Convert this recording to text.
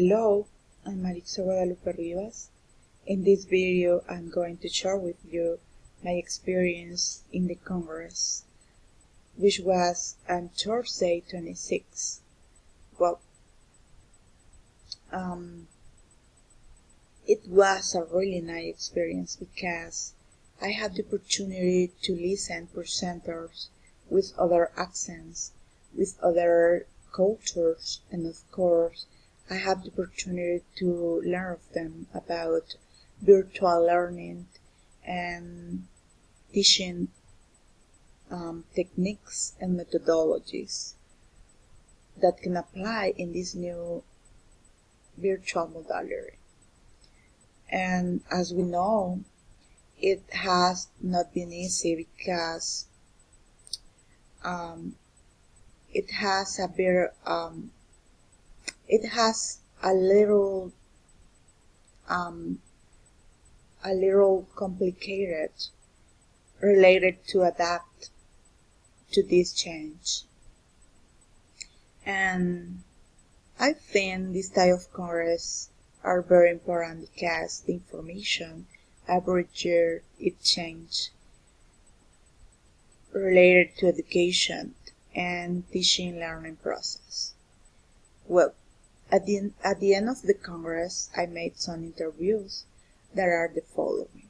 Hello, I'm Marisa Guadalupe Rivas. In this video, I'm going to share with you my experience in the Congress, which was on Thursday 26. Well, it was a really nice experience because I had the opportunity to listen presenters with other accents, with other cultures, and of course, I have the opportunity to learn of them about virtual learning and teaching techniques and methodologies that can apply in this new virtual modality. And as we know, it has not been easy because it has a little complicated related to adapt to this change. And I think this type of congress are very important because the information every year it changes related to education and teaching learning process. Well, at the end of the Congress, I made some interviews that are the following.